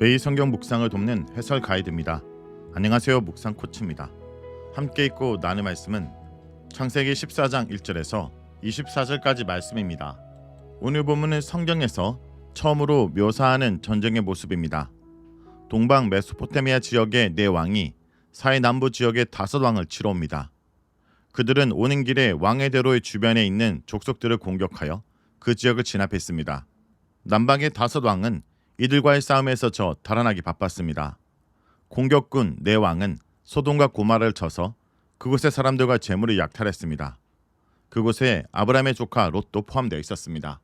매일 성경 묵상을 돕는 해설 가이드입니다. 안녕하세요. 묵상 코치입니다. 함께 읽고 나눌 말씀은 창세기 14장 1절에서 24절까지 말씀입니다. 오늘 본문은 성경에서 처음으로 묘사하는 전쟁의 모습입니다. 동방 메소포타미아 지역의 4왕이 사해 남부 지역의 5왕을 치러 옵니다. 그들은 오는 길에 왕의 대로의 주변에 있는 족속들을 공격하여 그 지역을 진압했습니다. 남방의 5왕은 이들과의 싸움에서 달아나기 바빴습니다. 공격군 4왕은 소돔과 고모라를 쳐서 그곳의 사람들과 재물을 약탈했습니다. 그곳에 아브라함의 조카 롯도 포함되어 있었습니다.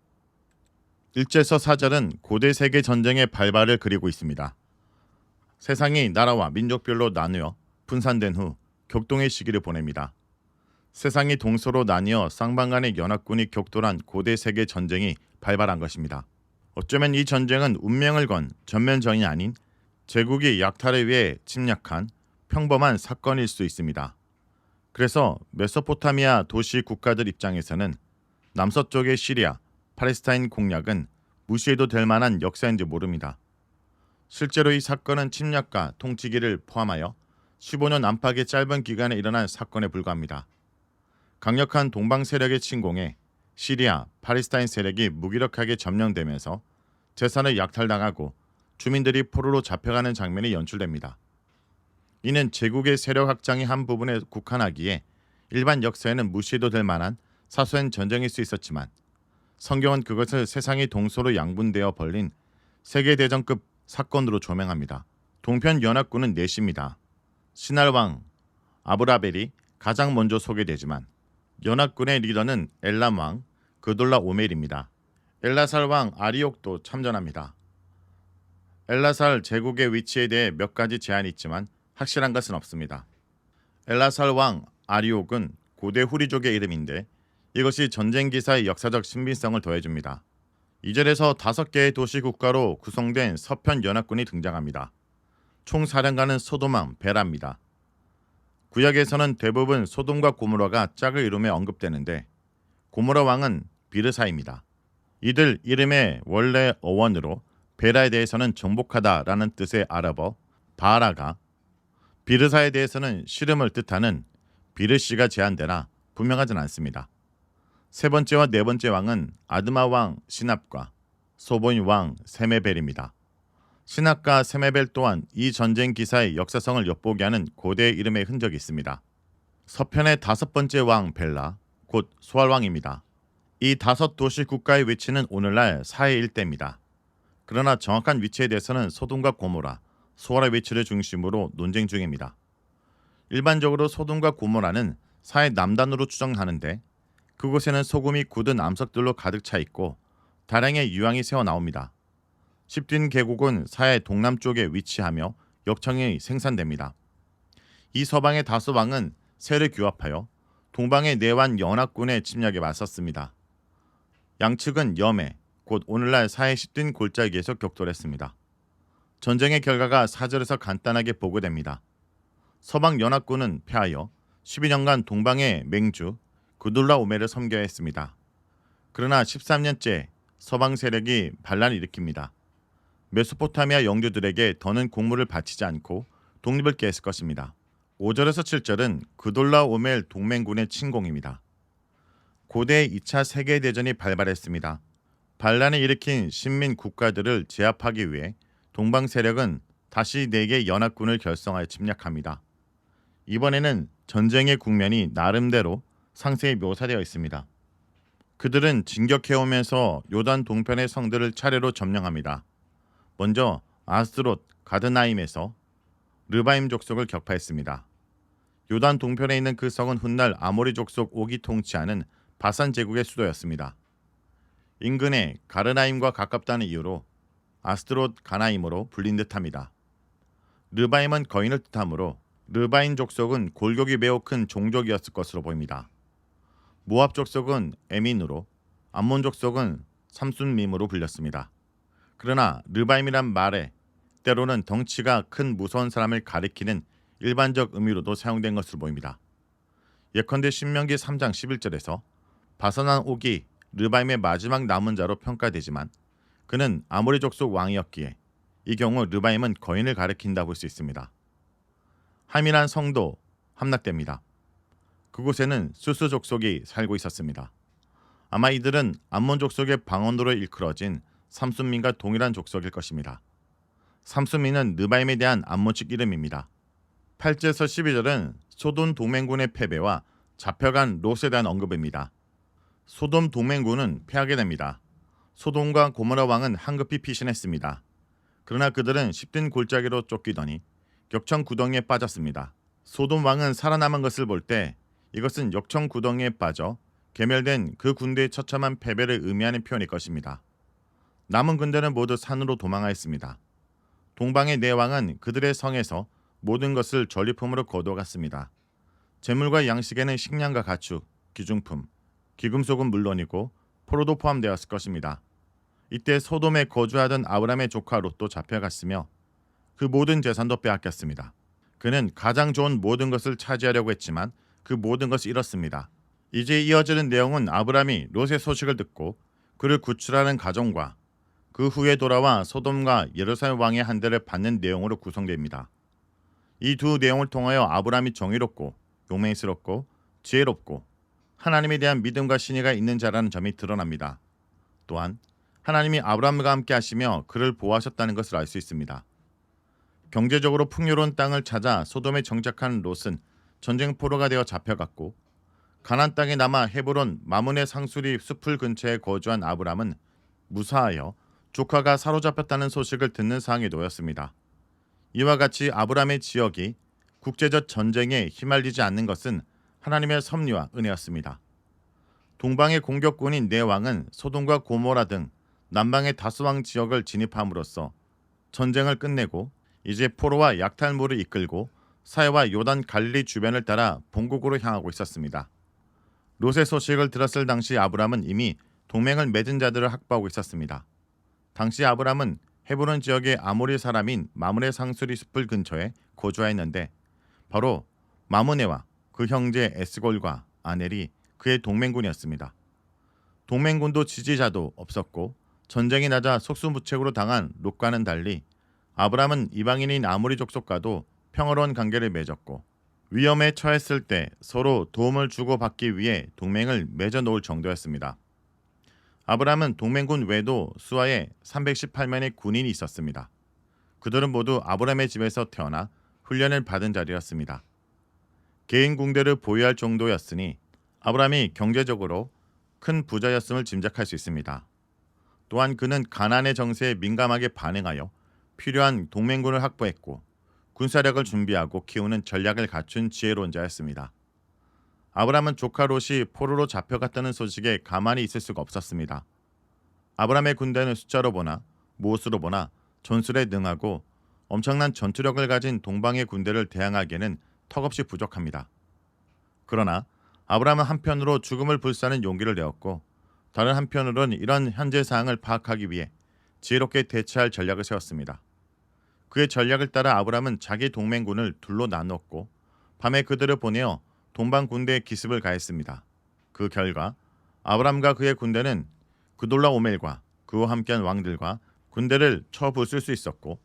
1절에서 4절은 고대 세계 전쟁의 발발을 그리고 있습니다. 세상이 나라와 민족별로 나누어 분산된 후 격동의 시기를 보냅니다. 세상이 동서로 나뉘어 쌍방간의 연합군이 격돌한 고대 세계 전쟁이 발발한 것입니다. 어쩌면 이 전쟁은 운명을 건 전면전이 아닌 제국이 약탈에 위해 침략한 평범한 사건일 수 있습니다. 그래서 메소포타미아 도시 국가들 입장에서는 남서쪽의 시리아, 팔레스타인 공략은 무시해도 될 만한 역사인지 모릅니다. 실제로 이 사건은 침략과 통치기를 포함하여 15년 안팎의 짧은 기간에 일어난 사건에 불과합니다. 강력한 동방 세력의 침공에 시리아, 팔레스타인 세력이 무기력하게 점령되면서 재산을 약탈당하고 주민들이 포로로 잡혀가는 장면이 연출됩니다. 이는 제국의 세력 확장이 한 부분에 국한하기에 일반 역사에는 무시해도 될 만한 사소한 전쟁일 수 있었지만 성경은 그것을 세상이 동서로 양분되어 벌린 세계대전급 사건으로 조명합니다. 동편 연합군은 넷입니다. 시날왕 아브라벨이 가장 먼저 소개되지만 연합군의 리더는 엘람왕 그돌라 오멜입니다. 엘라살 왕 아리옥도 참전합니다. 엘라살 제국의 위치에 대해 몇 가지 제한이 있지만 확실한 것은 없습니다. 엘라살 왕 아리옥은 고대 후리족의 이름인데 이것이 전쟁 기사의 역사적 신빙성을 더해줍니다. 2절에서 5개의 도시 국가로 구성된 서편 연합군이 등장합니다. 총 사령관은 소돔왕 베라입니다. 구약에서는 대부분 소돔과 고모라가 짝을 이루며 언급되는데 고모라 왕은 비르사입니다. 이들 이름의 원래 어원으로 베라에 대해서는 정복하다라는 뜻의 아랍어 바라가, 비르사에 대해서는 씨름을 뜻하는 비르시가 제한되나 분명하진 않습니다. 세 번째와 네 번째 왕은 아드마 왕 시납과 소보임 왕 세메벨입니다. 시납과 세메벨 또한 이 전쟁 기사의 역사성을 엿보게 하는 고대 이름의 흔적이 있습니다. 서편의 5번째 왕 벨라, 곧 소알왕입니다. 이 5도시 국가의 위치는 오늘날 사해 일대입니다. 그러나 정확한 위치에 대해서는 소돔과 고모라, 소알의 위치를 중심으로 논쟁 중입니다. 일반적으로 소돔과 고모라는 사해 남단으로 추정하는데 그곳에는 소금이 굳은 암석들로 가득 차 있고 다량의 유황이 새어 나옵니다. 십딘 계곡은 사해 동남쪽에 위치하며 역청이 생산됩니다. 이 서방의 5왕은 세를 규합하여 동방의 내완 연합군의 침략에 맞섰습니다. 양측은 염해, 곧 오늘날 사해 십딘 골짜기에서 격돌했습니다. 전쟁의 결과가 4절에서 간단하게 보고됩니다. 서방 연합군은 패하여 12년간 동방의 맹주 그돌라 오멜을 섬겨야 했습니다. 그러나 13년째 서방 세력이 반란을 일으킵니다. 메소포타미아 영주들에게 더는 공물을 바치지 않고 독립을 깨했을 것입니다. 5절에서 7절은 그돌라 오멜 동맹군의 침공입니다. 고대 2차 세계대전이 발발했습니다. 반란을 일으킨 신민 국가들을 제압하기 위해 동방 세력은 다시 4개 연합군을 결성하여 침략합니다. 이번에는 전쟁의 국면이 나름대로 상세히 묘사되어 있습니다. 그들은 진격해오면서 요단 동편의 성들을 차례로 점령합니다. 먼저 아스드롯 가드나임에서 르바임 족속을 격파했습니다. 요단 동편에 있는 그 성은 훗날 아모리 족속 옥이 통치하는 바산 제국의 수도였습니다. 인근에 가르나임과 가깝다는 이유로 아스드롯 가나임으로 불린 듯합니다. 르바임은 거인을 뜻하므로 르바임 족속은 골격이 매우 큰 종족이었을 것으로 보입니다. 모압 족속은 에민으로, 암몬 족속은 삼순밈으로 불렸습니다. 그러나 르바임이란 말에 때로는 덩치가 큰 무서운 사람을 가리키는 일반적 의미로도 사용된 것으로 보입니다. 예컨대 신명기 3장 11절에서 바산한 옥이 르바임의 마지막 남은 자로 평가되지만 그는 아모리 족속 왕이었기에 이 경우 르바임은 거인을 가리킨다 볼 수 있습니다. 함이란 성도 함락됩니다. 그곳에는 수스 족속이 살고 있었습니다. 아마 이들은 암몬 족속의 방언으로 일컬어진 삼순민과 동일한 족속일 것입니다. 삼순민은 르바임에 대한 암몬식 이름입니다. 8절에서 12절은 소돔 동맹군의 패배와 잡혀간 롯에 대한 언급입니다. 소돔 동맹군은 패하게 됩니다. 소돔과 고모라 왕은 황급히 피신했습니다. 그러나 그들은 10든 골짜기로 쫓기더니 역청 구덩이에 빠졌습니다. 소돔 왕은 살아남은 것을 볼 때 이것은 역청 구덩이에 빠져 괴멸된 그 군대의 처참한 패배를 의미하는 표현일 것입니다. 남은 군대는 모두 산으로 도망하였습니다. 동방의 네 왕은 그들의 성에서 모든 것을 전리품으로 거두어갔습니다. 재물과 양식에는 식량과 가축, 귀중품, 귀금속은 물론이고 포로도 포함되었을 것입니다. 이때 소돔에 거주하던 아브람의 조카 롯도 잡혀갔으며 그 모든 재산도 빼앗겼습니다. 그는 가장 좋은 모든 것을 차지하려고 했지만 그 모든 것을 잃었습니다. 이제 이어지는 내용은 아브람이 롯의 소식을 듣고 그를 구출하는 과정과 그 후에 돌아와 소돔과 예루살렘 왕의 한 대를 받는 내용으로 구성됩니다. 이 두 내용을 통하여 아브람이 정의롭고 용맹스럽고 지혜롭고 하나님에 대한 믿음과 신의가 있는 자라는 점이 드러납니다. 또한 하나님이 아브람과 함께 하시며 그를 보호하셨다는 것을 알 수 있습니다. 경제적으로 풍요로운 땅을 찾아 소돔에 정착한 롯은 전쟁 포로가 되어 잡혀갔고 가나안 땅에 남아 헤브론 마문의 상수리 숲을 근처에 거주한 아브람은 무사하여 조카가 사로잡혔다는 소식을 듣는 상황에 놓였습니다. 이와 같이 아브람의 지역이 국제적 전쟁에 휘말리지 않는 것은 하나님의 섭리와 은혜였습니다. 동방의 공격군인 네 왕은 소돔과 고모라 등 남방의 다수왕 지역을 진입함으로써 전쟁을 끝내고 이제 포로와 약탈물을 이끌고 사해와 요단 갈릴리 주변을 따라 본국으로 향하고 있었습니다. 롯의 소식을 들었을 당시 아브람은 이미 동맹을 맺은 자들을 확보하고 있었습니다. 당시 아브람은 헤브론 지역의 아모리 사람인 마므네 상수리 숲을 근처에 거주하였는데 바로 마므네와 그 형제 에스골과 아넬이 그의 동맹군이었습니다. 동맹군도 지지자도 없었고 전쟁이 나자 속수무책으로 당한 롯과는 달리 아브람은 이방인인 아모리 족속과도 평화로운 관계를 맺었고 위험에 처했을 때 서로 도움을 주고받기 위해 동맹을 맺어 놓을 정도였습니다. 아브람은 동맹군 외에도 수하에 318명의 군인이 있었습니다. 그들은 모두 아브람의 집에서 태어나 훈련을 받은 자리였습니다. 개인 궁대를 보유할 정도였으니 아브람이 경제적으로 큰 부자였음을 짐작할 수 있습니다. 또한 그는 가나안의 정세에 민감하게 반응하여 필요한 동맹군을 확보했고 군사력을 준비하고 키우는 전략을 갖춘 지혜로운 자였습니다. 아브람은 조카 롯이 포로로 잡혀갔다는 소식에 가만히 있을 수가 없었습니다. 아브람의 군대는 숫자로 보나 무엇으로 보나 전술에 능하고 엄청난 전투력을 가진 동방의 군대를 대항하기에는 턱없이 부족합니다. 그러나 아브람은 한편으로 죽음을 불사하는 용기를 내었고 다른 한편으로는 이런 현재 상황을 파악하기 위해 지혜롭게 대처할 전략을 세웠습니다. 그의 전략을 따라 아브람은 자기 동맹군을 둘로 나눴고 밤에 그들을 보내어 동방 군대에 기습을 가했습니다. 그 결과 아브람과 그의 군대는 그돌라 오멜과 그와 함께한 왕들과 군대를 쳐부술 수 있었고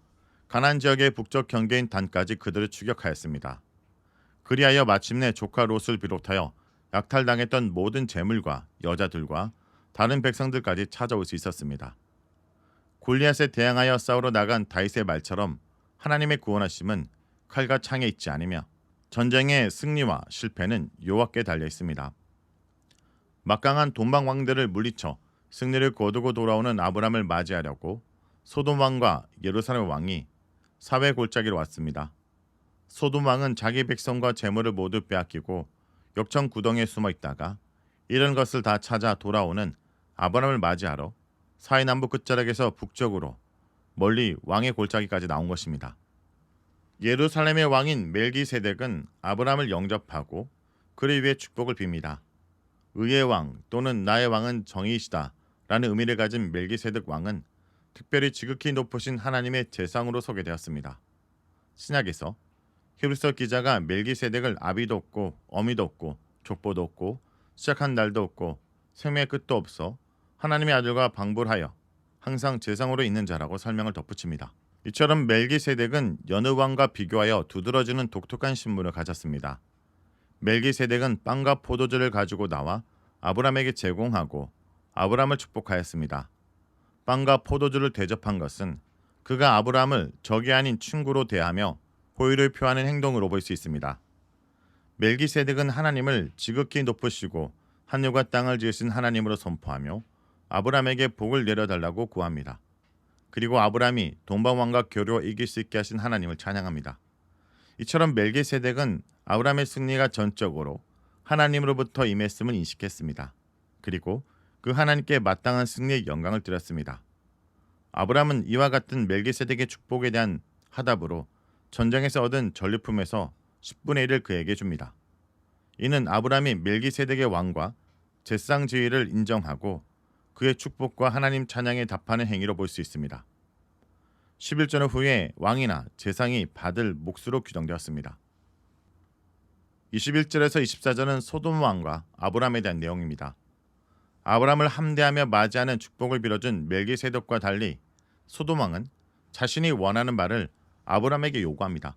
가나안 지역의 북쪽 경계인 단까지 그들을 추격하였습니다. 그리하여 마침내 조카 롯을 비롯하여 약탈당했던 모든 재물과 여자들과 다른 백성들까지 찾아올 수 있었습니다. 골리앗에 대항하여 싸우러 나간 다윗의 말처럼 하나님의 구원하심은 칼과 창에 있지 않으며 전쟁의 승리와 실패는 여호와께 달려 있습니다. 막강한 동방 왕들을 물리쳐 승리를 거두고 돌아오는 아브람을 맞이하려고 소돔 왕과 예루살렘 왕이 사회 골짜기로 왔습니다. 소돔 왕은 자기 백성과 재물을 모두 빼앗기고 역청 구덩이에 숨어 있다가 이런 것을 다 찾아 돌아오는 아브람을 맞이하러 사해 남부 끝자락에서 북쪽으로 멀리 왕의 골짜기까지 나온 것입니다. 예루살렘의 왕인 멜기세덱은 아브람을 영접하고 그를 위해 축복을 빕니다. 의의 왕 또는 나의 왕은 정의이시다 라는 의미를 가진 멜기세덱 왕은 특별히 지극히 높으신 하나님의 제상으로 소개되었습니다. 신약에서 히브리서 기자가 멜기세덱을 아비도 없고 어미도 없고 족보도 없고 시작한 날도 없고 생명의 끝도 없어 하나님의 아들과 방불하여 항상 제상으로 있는 자라고 설명을 덧붙입니다. 이처럼 멜기세덱은 여느 왕과 비교하여 두드러지는 독특한 신분을 가졌습니다. 멜기세덱은 빵과 포도주를 가지고 나와 아브람에게 제공하고 아브람을 축복하였습니다. 빵과 포도주를 대접한 것은 그가 아브람을 적이 아닌 친구로 대하며 호의를 표하는 행동으로 볼 수 있습니다. 멜기세덱은 하나님을 지극히 높으시고 하늘과 땅을 지으신 하나님으로 선포하며 아브람에게 복을 내려달라고 구합니다. 그리고 아브람이 동방왕과 교류어 이길 수 있게 하신 하나님을 찬양합니다. 이처럼 멜기세덱은 아브람의 승리가 전적으로 하나님으로부터 임했음을 인식했습니다. 그리고 그 하나님께 마땅한 승리의 영광을 드렸습니다. 아브람은 이와 같은 멜기세덱의 축복에 대한 화답으로 전쟁에서 얻은 전리품에서 10분의 1을 그에게 줍니다. 이는 아브람이 멜기세덱의 왕과 제상 지위를 인정하고 그의 축복과 하나님 찬양에 답하는 행위로 볼 수 있습니다. 11절 후에 왕이나 제상이 받을 몫으로 규정되었습니다. 21절에서 24절은 소돔 왕과 아브람에 대한 내용입니다. 아브람을 함대하며 맞이하는 축복을 빌어준 멜기세덱과 달리 소돔 왕은 자신이 원하는 바를 아브람에게 요구합니다.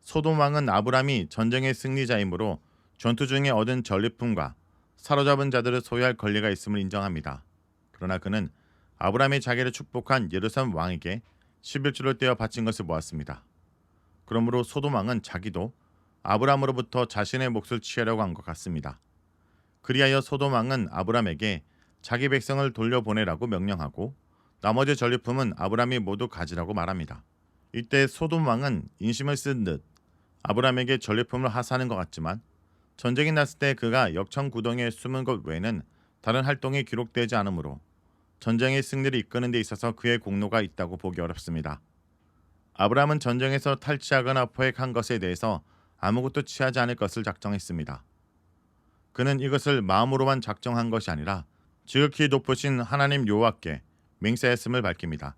소돔 왕은 아브람이 전쟁의 승리자이므로 전투 중에 얻은 전리품과 사로잡은 자들을 소유할 권리가 있음을 인정합니다. 그러나 그는 아브람이 자기를 축복한 예루살렘 왕에게 11조를 떼어 바친 것을 보았습니다. 그러므로 소돔 왕은 자기도 아브람으로부터 자신의 몫을 취하려고 한 것 같습니다. 그리하여 소돔 왕은 아브람에게 자기 백성을 돌려보내라고 명령하고 나머지 전리품은 아브람이 모두 가지라고 말합니다. 이때 소돔 왕은 인심을 쓴 듯 아브람에게 전리품을 하사하는 것 같지만 전쟁이 났을 때 그가 역청구덩이에 숨은 것 외에는 다른 활동이 기록되지 않으므로 전쟁의 승리를 이끄는 데 있어서 그의 공로가 있다고 보기 어렵습니다. 아브람은 전쟁에서 탈취하거나 포획한 것에 대해서 아무것도 취하지 않을 것을 작정했습니다. 그는 이것을 마음으로만 작정한 것이 아니라 지극히 높으신 하나님 여호와께 맹세했음을 밝힙니다.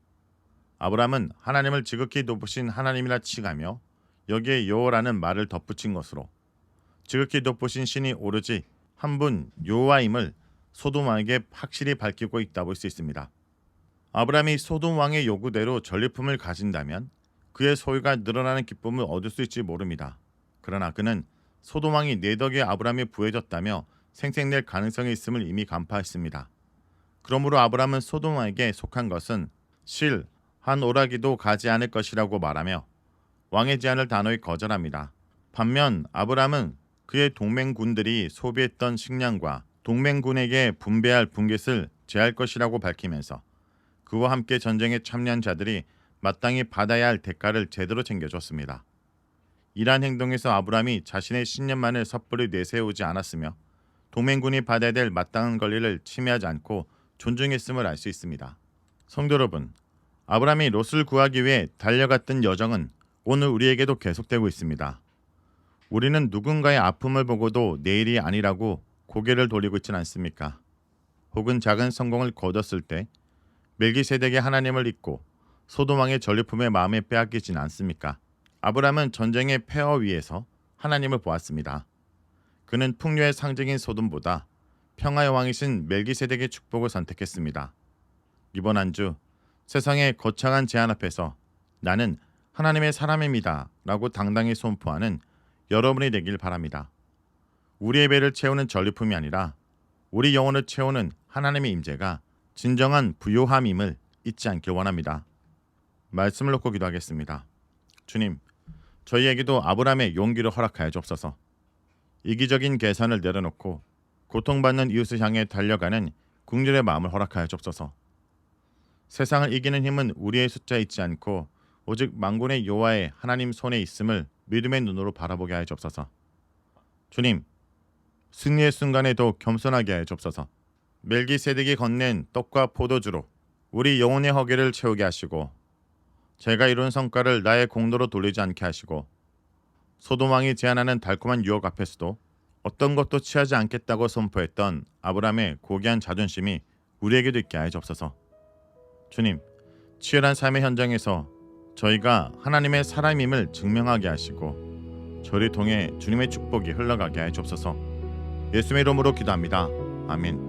아브람은 하나님을 지극히 높으신 하나님이라 칭하며 여기에 여호와라는 말을 덧붙인 것으로 지극히 높으신 신이 오로지 한 분 여호와임을 소돔 왕에게 확실히 밝히고 있다 볼 수 있습니다. 아브람이 소돔 왕의 요구대로 전리품을 가진다면 그의 소유가 늘어나는 기쁨을 얻을 수 있지 모릅니다. 그러나 그는 소돔 왕이 내 덕에 아브람이 부해졌다며 생색낼 가능성이 있음을 이미 간파했습니다. 그러므로 아브람은 소돔 왕에게 속한 것은 실 한 오라기도 가지 않을 것이라고 말하며 왕의 제안을 단호히 거절합니다. 반면 아브람은 그의 동맹군들이 소비했던 식량과 동맹군에게 분배할 분깃을 제할 것이라고 밝히면서 그와 함께 전쟁에 참여한 자들이 마땅히 받아야 할 대가를 제대로 챙겨줬습니다. 이러한 행동에서 아브람이 자신의 신념만을 섣불리 내세우지 않았으며 동맹군이 받아야 될 마땅한 권리를 침해하지 않고 존중했음을 알 수 있습니다. 성도 여러분, 아브람이 롯을 구하기 위해 달려갔던 여정은 오늘 우리에게도 계속되고 있습니다. 우리는 누군가의 아픔을 보고도 내일이 아니라고 고개를 돌리고 있지는 않습니까? 혹은 작은 성공을 거뒀을 때 멜기세덱의 하나님을 잊고 소돔 왕의 전리품의 마음에 빼앗기지는 않습니까? 아브람은 전쟁의 폐허 위에서 하나님을 보았습니다. 그는 풍요의 상징인 소돔보다 평화의 왕이신 멜기세덱의 축복을 선택했습니다. 이번 한 주 세상의 거창한 제한 앞에서 나는 하나님의 사람입니다 라고 당당히 선포하는 여러분이 되길 바랍니다. 우리의 배를 채우는 전리품이 아니라 우리 영혼을 채우는 하나님의 임재가 진정한 부요함임을 잊지 않길 원합니다. 말씀을 놓고 기도하겠습니다. 주님, 저희에게도 아브람의 용기를 허락하여 주옵소서. 이기적인 계산을 내려놓고 고통받는 이웃을 향해 달려가는 긍휼의 마음을 허락하여 주옵소서. 세상을 이기는 힘은 우리의 숫자에 있지 않고 오직 만군의 여호와의 하나님 손에 있음을 믿음의 눈으로 바라보게 하여 주옵소서. 주님, 승리의 순간에도 겸손하게 하여 주옵소서. 멜기세덱이 건넨 떡과 포도주로 우리 영혼의 허기를 채우게 하시고 제가 이룬 성과를 나의 공로로 돌리지 않게 하시고 소돔 왕이 제안하는 달콤한 유혹 앞에서도 어떤 것도 취하지 않겠다고 선포했던 아브람의 고귀한 자존심이 우리에게도 있게 하여 주옵소서. 주님, 치열한 삶의 현장에서 저희가 하나님의 사람임을 증명하게 하시고 저를 통해 주님의 축복이 흘러가게 하여 주옵소서. 예수의 이름으로 기도합니다. 아멘.